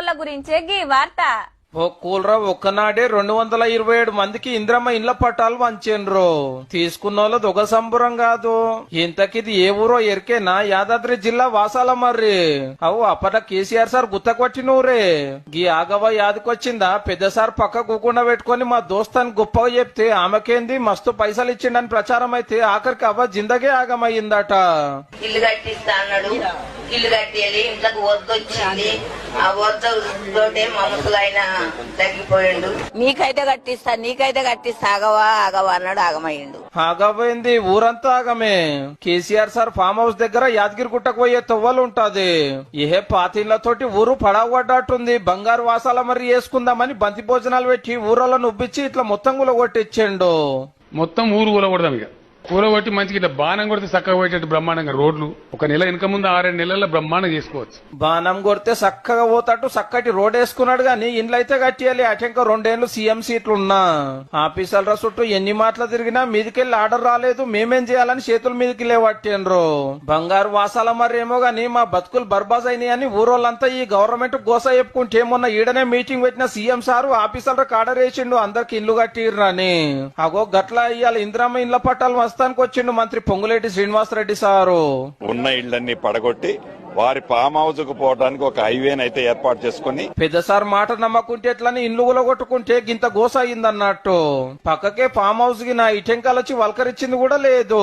ఉన్నోళ్ళ గురించే గీ వార్త. ఓ కూలరా ఒక్కనాడే 227 మందికి ఇంద్రమ్మ ఇండ్ల పట్టాలు వంచేన్రు. తీసుకున్నోళ్ళది ఒక సంబురం కాదు. ఇంతకిది ఏ ఊరో ఎరికేనా? యాదాద్రి జిల్లా వాసాల మర్రి. అవు అప్పట కేసీఆర్ సార్ గుత్తకొట్టినూరే. గీ ఆగవ యాదకొచ్చిందా? పెద్ద సార్ పక్క కూకుండా పెట్టుకుని మా దోస్తాన్ని గొప్పగా చెప్తే ఆమెకేంది మస్తు పైసలు ఇచ్చిండని ప్రచారం అయితే ఆఖరికి అవ్వ జిందగే ఆగమయ్యిందట. ఇల్లు కట్టిస్తా అన్నాడు. ఇల్లు కట్టేయాలి, ఇంట్లోకి వద్దొచ్చింది. ఆ వద్దతోటే మా ముసలాయన తగ్గిపోయిండు. నీకైతే కట్టిస్తా ఆగవా అన్నాడు. ఆగమయ్యిండు. ఆగమైంది ఊరంతా ఆగమే. కేసీఆర్ సార్ ఫామ్ హౌస్ దగ్గర యాదగిరి గుట్టకు పోయే తొవ్వలు ఉంటది. ఏ పాతిళ్లతోటి ఊరు పడగొడ్డట్టుంది. బంగారు వాసాల మరి వేసుకుందామని బంతి భోజనాలు పెట్టి ఊరోళ్ళను ఉబ్బిచ్చి ఇట్లా మొత్తం కూలగొట్టిచ్చిండు. మొత్తం ఊరు కూలగొడదాం. ఇక కూలగొట్టి మంచిగా ఇట్లా బాణం కొడితే చక్కగా పోయేటట్టు బ్రహ్మాండంగా రోడ్లు ఒక నెల వెనక ముందు 6-7 నెలల్లో బ్రహ్మాండం చేసుకోవచ్చు. బాణం కొడితే చక్కగా పోతాట్టు చక్కటి రోడ్ వేసుకున్నాడు గాని ఇండ్లయితే కట్టియాలి. అటెంక 2 ఏళ్లు సీఎం సీట్లున్నా ఆఫీసర్ల చుట్టూ ఎన్ని మాటలు తిరిగినా మీదికెళ్ళి ఆర్డర్ రాలేదు. మేమేం చేయాలని చేతుల మీదకి లేవట్టిండ్రు. బంగారు వాసాల మరేమో గాని మా బతుకులు బర్బాజ్ అయినాయి అని ఊరోళ్ళంతా ఈ గవర్నమెంట్ గోస చెప్పుకుంటే మొన్న ఈడనే మీటింగ్ పెట్టిన సీఎం సారు ఆఫీసర్లకు ఆర్డర్ వేసిండు అందరికి ఇల్లు కట్టిర్రని. అగో గట్ల ఇయ్యాలి ఇంద్రమ్మ ఇండ్ల పట్టాలు మస్తానికి వచ్చిండు మంత్రి పొంగులేటి శ్రీనివాసరెడ్డి సారు. ఉన్న ఇళ్లన్నీ పడగొట్టి వారి ఫామ్ హౌస్ కు పోవడానికి ఒక హైవేని అయితే ఏర్పాటు చేసుకుని పెద్ద సార్ మాట నమ్మకుంటే ఎట్లని ఇల్లు కొట్టుకుంటే గింత గోస అయిందన్నట్టు. పక్కకే ఫామ్ హౌస్ కి నా ఇటెంకాలొచ్చి వల్కరిచ్చింది కూడా లేదు.